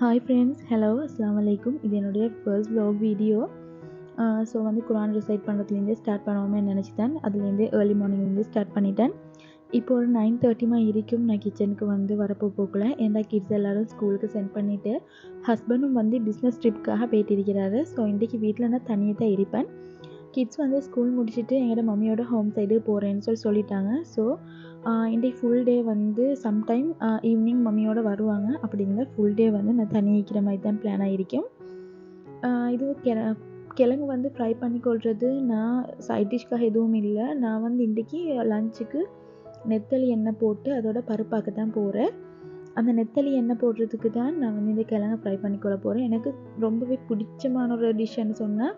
Hi friends, hello, அஸ்ஸலாமு அலைக்கும். இது என்னுடைய ஃபர்ஸ்ட் vlog வீடியோ. ஸோ வந்து குரான் ரிசைட் பண்ணுறதுலேருந்தே ஸ்டார்ட் பண்ணுவோமே நினச்சிட்டேன். அதுலேருந்தே ஏர்லி மார்னிங்லேருந்தே ஸ்டார்ட் பண்ணிட்டேன். இப்போ ஒரு 9:30 இருக்கும் நான் கிச்சனுக்கு வந்து வரப்போ போகல. ஏன்னா கிட்ஸ் எல்லோரும் ஸ்கூலுக்கு சென்ட் பண்ணிவிட்டு ஹஸ்பண்டும் வந்து பிஸ்னஸ் ட்ரிப்புக்காக போயிட்டு இருக்கிறாரு. ஸோ இன்றைக்கி வீட்டில் நான் தனியாக தான் இருப்பேன். கிட்ஸ் வந்து ஸ்கூல் முடிச்சுட்டு எங்களோட மம்மியோட ஹோம் சைடு போகிறேன்னு சொல்லிட்டாங்க. ஸோ இன்றைக்கி ஃபுல் டே வந்து சம்டைம் ஈவினிங் மம்மியோட வருவாங்க. அப்படிங்கிற ஃபுல் டே வந்து நான் தனியாக இருக்கிற மாதிரி தான் பிளான் ஆகிருக்கும். இது கிழங்கு வந்து ஃப்ரை பண்ணி கொள்வது நான் சைட் டிஷ்க்காக எதுவும் இல்லை. நான் வந்து இன்றைக்கி லஞ்சுக்கு நெத்தலி எண்ணெய் போட்டு அதோட பருப்பாக்க தான் போகிறேன். அந்த நெத்தலி எண்ணெய் போடுறதுக்கு தான் நான் வந்து இந்த கிழங்கு ஃப்ரை பண்ணிக்கொள்ள போகிறேன். எனக்கு ரொம்பவே பிடிச்சமான ஒரு டிஷ்ஷுன்னு சொன்னால்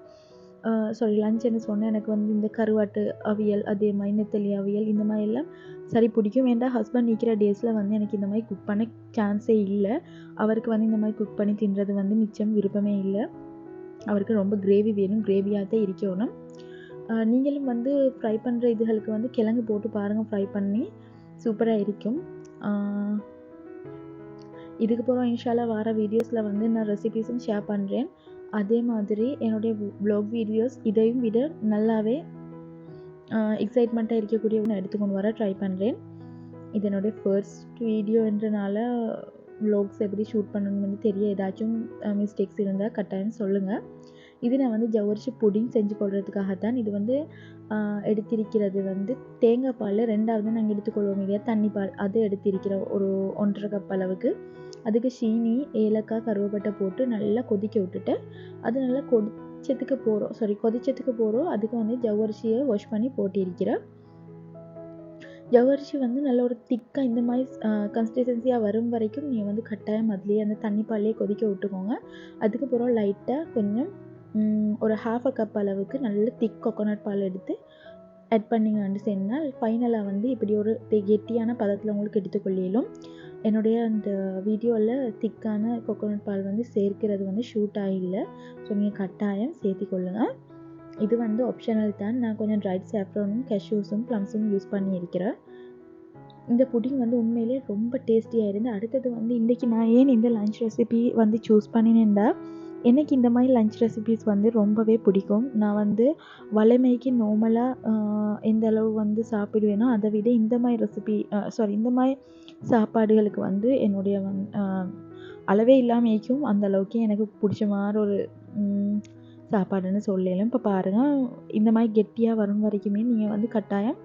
லஞ்சுன்னு சொன்னேன். எனக்கு வந்து இந்த கருவாட்டு அவியல், அதே மாதிரி நெத்தலி அவியல், இந்த மாதிரி எல்லாம் சரி பிடிக்கும். ஏன்டா ஹஸ்பண்ட் நிற்கிற டேஸில் வந்து எனக்கு இந்த மாதிரி குக் பண்ண சான்ஸே இல்லை. அவருக்கு வந்து இந்த மாதிரி குக் பண்ணி தின்றது வந்து மிச்சம் விருப்பமே இல்லை. அவருக்கு ரொம்ப கிரேவி வேணும், கிரேவியாக தான் இருக்கணும். நீங்களும் வந்து ஃப்ரை பண்ணுற இதுகளுக்கு வந்து கிழங்கு போட்டு பாருங்கள், ஃப்ரை பண்ணி சூப்பராக இருக்கும். இதுக்கு போகிற இன்ஷால்லா வர வீடியோஸில் வந்து நான் ரெசிபீஸும் ஷேர் பண்ணுறேன். அதே மாதிரி என்னுடைய vlog வீடியோஸ் இதையும் விட நல்லாவே எக்ஸைட்மெண்ட்டாக இருக்கக்கூடிய ஒன்று எடுத்துக்கொண்டு வர ட்ரை பண்ணுறேன். இது என்னுடைய ஃபர்ஸ்ட் வீடியோன்றனால vlogs எப்படி ஷூட் பண்ணணும்னு தெரிய ஏதாச்சும் மிஸ்டேக்ஸ் இருந்தால் கட்டாயம் சொல்லுங்கள். இது நான் வந்து ஜவ்வரிசி புடிங் செஞ்சு கொள்றதுக்காகத்தான். இது வந்து எடுத்திருக்கிறது வந்து தேங்காய் பால், ரெண்டாவது நாங்கள் எடுத்துக்கொள்வோம் இல்லையா தண்ணி பால், அது எடுத்திருக்கிறோம் ஒரு 1.5 கப் அளவுக்கு. அதுக்கு சீனி, ஏலக்காய், கருவேப்பட்டை போட்டு நல்லா கொதிக்க விட்டுட்டு அது நல்லா கொதிச்சதுக்கு போகிறோம். அதுக்கு வந்து ஜவ்வரிசியை வாஷ் பண்ணி போட்டிருக்கிறேன். ஜவ்வரிசி வந்து நல்ல ஒரு திக்காக இந்த மாதிரி கன்சிஸ்டன்சியாக வரும் வரைக்கும் நீங்கள் வந்து கட்டாயம் அதுலேயே அந்த தண்ணி பால்லேயே கொதிக்க விட்டுக்கோங்க. அதுக்கப்புறம் லைட்டாக கொஞ்சம் ஒரு 1/2 கப் அளவுக்கு நல்ல திக் கோகோனட் பால் எடுத்து ஆட் பண்ணிங்கன்னு சொன்னால் ஃபைனலாக வந்து இப்படி ஒரு கெட்டியான பதத்தில் உங்களுக்கு எடுத்துக்கொள்ளிலும். என்னுடைய அந்த வீடியோவில் திக்கான கோகோனட் பால் வந்து சேர்க்கிறது வந்து ஷூட் ஆகில்லை. ஸோ நீங்கள் கட்டாயம் சேர்த்திக்கொள்ளுங்கள். இது வந்து ஆப்ஷனல் தான். நான் கொஞ்சம் ட்ரைட் சாஃப்ரானும் கேஷ்யூஸும் ப்ளம்ஸும் யூஸ் பண்ணியிருக்கிறேன். இந்த புடிங் வந்து உண்மையிலே ரொம்ப டேஸ்டியாக இருந்து. அடுத்தது வந்து இன்றைக்கி நான் ஏன் இந்த லன்ச் ரெசிபி வந்து சூஸ் பண்ணினேன்டா, எனக்கு இந்த மாதிரி லன்ச் ரெசிபீஸ் வந்து ரொம்பவே பிடிக்கும். நான் வந்து வளமைக்கு நார்மலாக எந்த அளவு வந்து சாப்பிடுவேனோ அதை விட இந்த மாதிரி இந்த மாதிரி சாப்பாடுகளுக்கு வந்து என்னுடைய அளவே இல்லாமல் இருக்கும். அந்த அளவுக்கு எனக்கு பிடிச்ச மாதிரி ஒரு சாப்பாடுன்னு சொல்லலாம். இப்போ பாருங்கள், இந்த மாதிரி கெட்டியாக வரும் வரைக்குமே நீங்கள் வந்து கட்டாயம்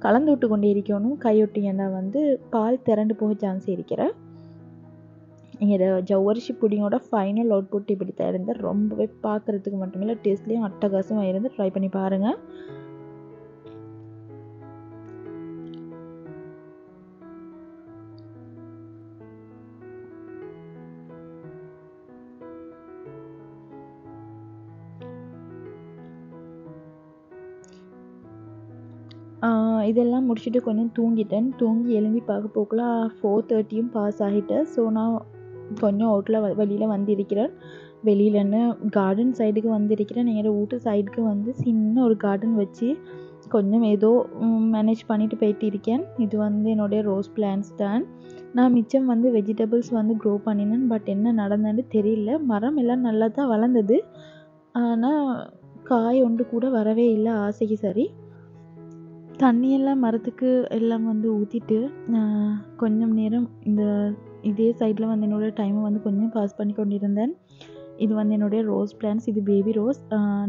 கலந்து விட்டு கொண்டே இருக்கணும். கையொட்டிங்கன்னா வந்து பால் திரண்டு போக சான்ஸ் இருக்கிற. எங்களோட ஜவ்வரிசி புடிங்கோட ஃபைனல் அவுட்புட் இப்படி தான் இருந்தால் ரொம்பவே பார்க்குறதுக்கு மட்டுமில்லை டேஸ்ட்லேயும் அட்டகாசமாக இருந்து ட்ரை பண்ணி பாருங்கள். இதெல்லாம் முடிச்சுட்டு கொஞ்சம் தூங்கிட்டேன். தூங்கி எழும்பி பார்க்க போக்குள்ள 4:30 பாஸ் ஆகிட்டு. ஸோ நான் கொஞ்சம் வெளியில் வந்திருக்கிறேன். வெளியிலன்னு கார்டன் சைடுக்கு வந்திருக்கிறேன். நேராக வீட்டு சைடுக்கு வந்து சின்ன ஒரு கார்டன் வச்சு கொஞ்சம் ஏதோ மேனேஜ் பண்ணிட்டு போயிட்டு இருக்கேன். இது வந்து என்னுடைய ரோஸ் பிளான்ஸ் தான். நான் மிச்சம் வந்து வெஜிடபிள்ஸ் வந்து க்ரோ பண்ணினேன். பட் என்ன நடந்ததுன்னு தெரியல. மரம் எல்லாம் நல்லா தான் வளர்ந்தது, ஆனால் காய் ஒன்று கூட வரவே இல்லை ஆசைக்கு. சரி, தண்ணியெல்லாம் மரத்துக்கு எல்லாம் வந்து ஊற்றிட்டு கொஞ்சம் நேரம் இதே சைடில் வந்து என்னோடய டைமை வந்து கொஞ்சம் பாஸ் பண்ணி கொண்டிருந்தேன். இது வந்து என்னுடைய ரோஸ் பிளான்ஸ். இது பேபி ரோஸ்.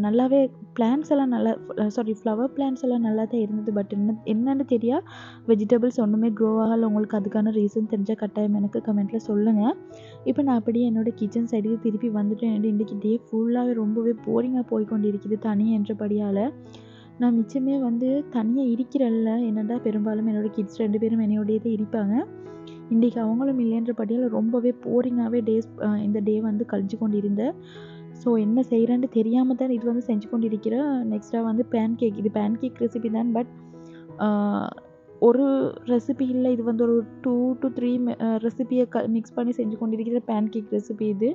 நல்லாவே பிளான்ஸ் எல்லாம் ஃப்ளவர் பிளான்ஸ் எல்லாம் நல்லா தான் இருந்தது. பட் என்னன்னு தெரியா வெஜிடபிள்ஸ் ஒன்றுமே க்ரோ ஆகலை. உங்களுக்கு அதுக்கான ரீசன் தெரிஞ்சால் கட்டாயம் எனக்கு கமெண்ட்டில் சொல்லுங்கள். இப்போ நான் அப்படியே என்னோடய கிச்சன் சைடுக்கு திருப்பி வந்துட்டேன். இன்றைக்கி டே ஃபுல்லாகவே ரொம்பவே போரிங்காக போய்கொண்டிருக்குது தனி என்றபடியால். நான் மிச்சமே வந்து தனியாக இருக்கிறல்ல, என்னடா பெரும்பாலும் என்னோடய கிட்ஸ் 2 பேரும் என்னையோடையே தான் இருப்பாங்க. இன்றைக்கி அவங்களும் இல்லைன்றபடியால் ரொம்பவே போரிங்காகவே இந்த டே வந்து கழிஞ்சு கொண்டு இருந்தேன். ஸோ என்ன செய்கிறேன்னு தெரியாமல் தான் இது வந்து செஞ்சு கொண்டு இருக்கிறேன். நெக்ஸ்ட்டாக வந்து பேன்கேக். இது பேன்கேக் ரெசிபி தான். பட் ஒரு ரெசிபி இல்லை, இது வந்து ஒரு 2 to 3 ரெசிபியை மிக்ஸ் பண்ணி செஞ்சு கொண்டு இருக்கிற பேன்கேக் ரெசிபி. இது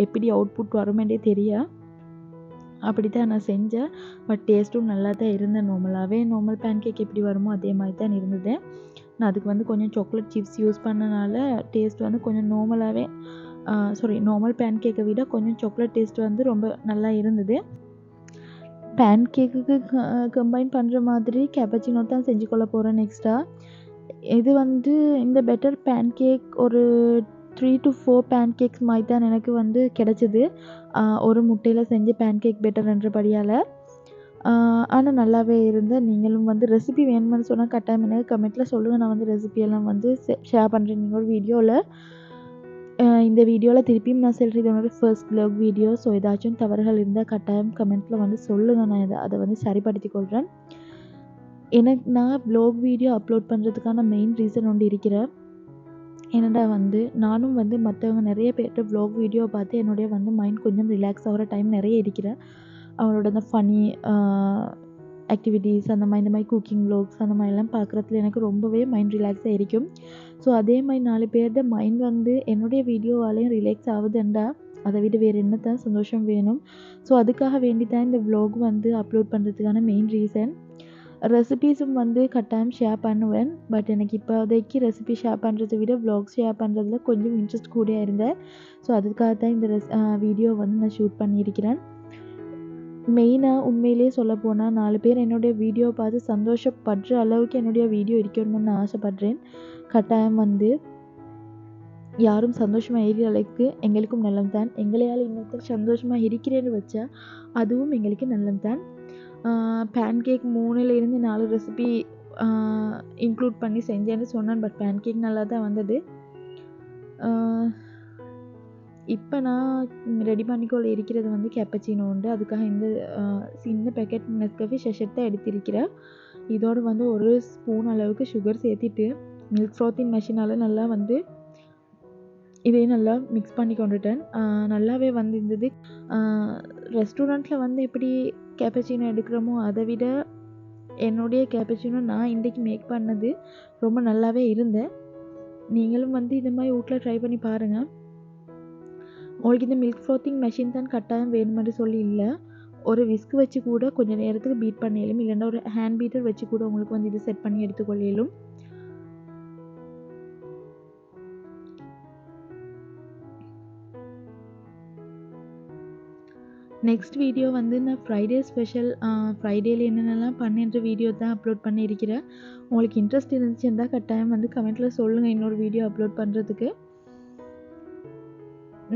எப்படி அவுட்புட் வருமென்றே தெரியா. அப்படி தான் நான் செஞ்சேன். பட் டேஸ்ட்டும் நல்லா தான் இருந்தேன். நார்மல் பேன்கேக் எப்படி வருமோ அதே மாதிரி தான் இருந்தது. நான் அதுக்கு வந்து கொஞ்சம் சாக்லேட் சிப்ஸ் யூஸ் பண்ணனால டேஸ்ட் வந்து கொஞ்சம் நார்மலாகவே நார்மல் பேன் கேக்கை விட கொஞ்சம் சாக்லேட் டேஸ்ட் வந்து ரொம்ப நல்லா இருந்தது. பேன் கேக்குக்கு கம்பைன் பண்ணுற மாதிரி கேப்பச்சினோ தான் செஞ்சு கொள்ள போகிறேன் நெக்ஸ்ட்டாக. இது வந்து இந்த பெட்டர் பேன் கேக் ஒரு 3 to 4 பேன் கேக்ஸ் மாதிரி தான் எனக்கு வந்து கிடச்சிது. ஒரு முட்டையில் செஞ்ச பேன் கேக் பெட்டர்ன்றபடியால். ஆனால் நல்லாவே இருந்தது. நீங்களும் வந்து ரெசிபி வேணுமென்னு சொன்னால் கட்டாயம் எனக்கு கமெண்ட்டில் சொல்லுங்கள். நான் வந்து ரெசிபியெல்லாம் வந்து ஷேர் பண்ணுறேன் இன்னொரு வீடியோவில். இந்த வீடியோவில் திருப்பியும் நான் சொல்கிறேன், இது என்னோட ஃபர்ஸ்ட் vlog வீடியோ. ஸோ ஏதாச்சும் தவறுகள் இருந்தால் கட்டாயம் கமெண்ட்டில் வந்து சொல்லுங்கள். நான் அதை வந்து சரிப்படுத்தி கொள்கிறேன். நான் vlog வீடியோ அப்லோட் பண்ணுறதுக்கான மெயின் ரீசன் ஒன்று இருக்கிறேன். என்னடா வந்து நானும் வந்து மற்றவங்க நிறைய பேர்கிட்ட vlog வீடியோ பார்த்து என்னுடைய வந்து மைண்ட் கொஞ்சம் ரிலாக்ஸ் ஆகிற டைம் நிறைய இருக்கிறேன். அவங்களோட அந்த ஃபனி ஆக்டிவிட்டீஸ் அந்த மாதிரி குக்கிங் vlogs அந்த மாதிரிலாம் பார்க்குறதுல எனக்கு ரொம்பவே மைண்ட் ரிலாக்ஸாக இருக்கும். ஸோ அதே மாதிரி 4 பேர்ட மைண்ட் வந்து என்னுடைய வீடியோவாலையும் ரிலாக்ஸ் ஆகுதுண்டா அதை விட வேறு என்ன தான் சந்தோஷம் வேணும். ஸோ அதுக்காக வேண்டி தான் இந்த vlog வந்து அப்லோட் பண்ணுறதுக்கான மெயின் ரீசன். ரெசிபீஸும் வந்து கட்டாயம் ஷேர் பண்ணுவேன். பட் எனக்கு இப்போதைக்கு ரெசிபி ஷேர் பண்ணுறதை விட vlogs ஷேர் பண்ணுறதுல கொஞ்சம் இன்ட்ரெஸ்ட் கூடியாக இருந்தேன். ஸோ அதுக்காக தான் இந்த வீடியோ வந்து நான் ஷூட் பண்ணியிருக்கிறேன். மெயினாக உண்மையிலே சொல்லப்போனால் 4 பேர் என்னுடைய வீடியோ பார்த்து சந்தோஷப்படுற அளவுக்கு என்னுடைய வீடியோ இருக்கணும்னு நான் ஆசைப்பட்றேன். கட்டாயம் வந்து யாரும் சந்தோஷமாக இருக்கிற அளவுக்கு எங்களுக்கும் நல்லது தான். எங்களையால் இன்னொருத்தர் சந்தோஷமாக இருக்கிறேன்னு வச்சா அதுவும் எங்களுக்கு நல்லது தான். பேன் கேக் 3லேருந்து 4 ரெசிபி இன்க்ளூட் பண்ணி செஞ்சேன்னு சொன்னேன். பட் பேன் கேக் நல்லா தான் வந்தது. இப்போ நான் ரெடி பண்ணிக்கொள்ள இருக்கிறது வந்து கேப்பச்சினோ உண்டு. அதுக்காக இந்த சின்ன பேக்கெட் நெஸ்கஃபே ஷெஷட் தான் எடுத்திருக்கிறேன். இதோடு வந்து 1 ஸ்பூன் அளவுக்கு சுகர் சேர்த்திட்டு மில்க் ஃப்ராத்திங் மெஷினால் நல்லா வந்து இதையும் நல்லா மிக்ஸ் பண்ணி கொண்டுட்டேன். நல்லாவே வந்து இருந்தது. ரெஸ்டாரண்ட்டில் வந்து எப்படி கேப்பச்சினோ எடுக்கிறோமோ அதை விட என்னுடைய கேப்பச்சினோ நான் இன்றைக்கி மேக் பண்ணது ரொம்ப நல்லாவே இருந்தேன். நீங்களும் வந்து இந்த மாதிரி வீட்டில் ட்ரை பண்ணி பாருங்கள். உங்களுக்கு இந்த மில்க் ஃப்ராத்திங் மெஷின் தான் கட்டாயம் வேணுமென்று சொல்லி இல்லை, ஒரு விஸ்க் வச்சு கூட கொஞ்சம் நேரத்துக்கு பீட் பண்ணிடலும். இல்லைன்னா ஒரு ஹேண்ட் பீட்டர் வச்சு கூட உங்களுக்கு வந்து இது செட் பண்ணி எடுத்துக்கொள்ளும். நெக்ஸ்ட் வீடியோ வந்து நான் ஃப்ரைடே ஸ்பெஷல் ஃப்ரைடேயில் என்னென்னலாம் பண்ணுன்ற வீடியோ தான் அப்லோட் பண்ணியிருக்கிறேன். உங்களுக்கு இன்ட்ரெஸ்ட் இருந்துச்சுன்னா கட்டாயம் வந்து கமெண்ட்டில் சொல்லுங்கள் இன்னொரு வீடியோ அப்லோட் பண்ணுறதுக்கு.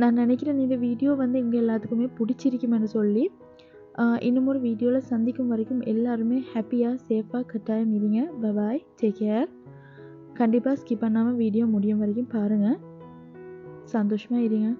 நான் நினைக்கிறேன் இந்த வீடியோ வந்து எங்கள் எல்லாத்துக்குமே பிடிச்சிருக்குமென்னு சொல்லி. இன்னும் ஒரு வீடியோவில் சந்திக்கும் வரைக்கும் எல்லாருமே ஹாப்பியாக சேஃபாக கட்டாயம் இருங்க. பாய், டேக் கேர். கண்டிப்பாக ஸ்கிப் பண்ணாமல் வீடியோ முடியும் வரைக்கும் பாருங்கள். சந்தோஷமாக இருங்க.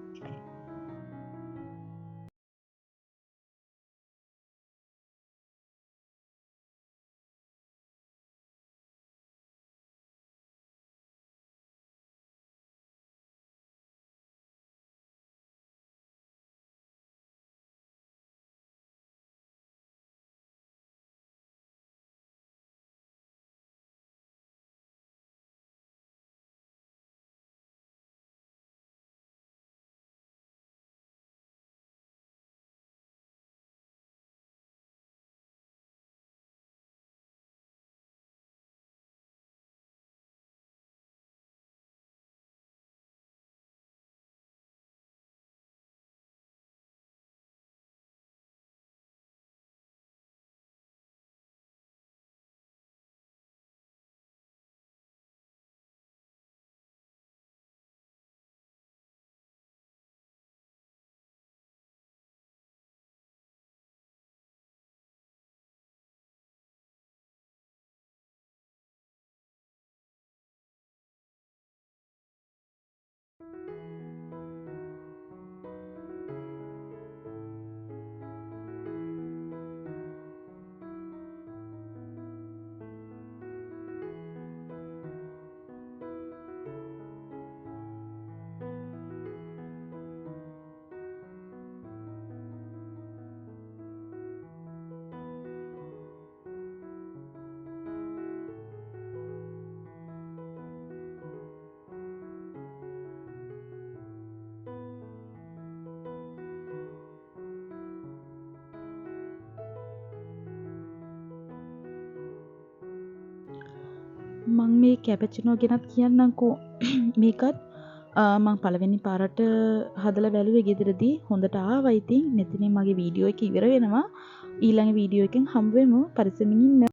මං මේ කැපචිනෝ ගැනත් කියන්නම්කෝ. මේකත් මම පළවෙනි පාරට හදලා බැලුවේ ගෙදරදී හොඳට ආවා. ඉතින් මෙතනින් මගේ වීඩියෝ එක ඉවර වෙනවා. ඊළඟ වීඩියෝ එකෙන් හම්බ වෙමු. පරිස්සමින් ඉන්න.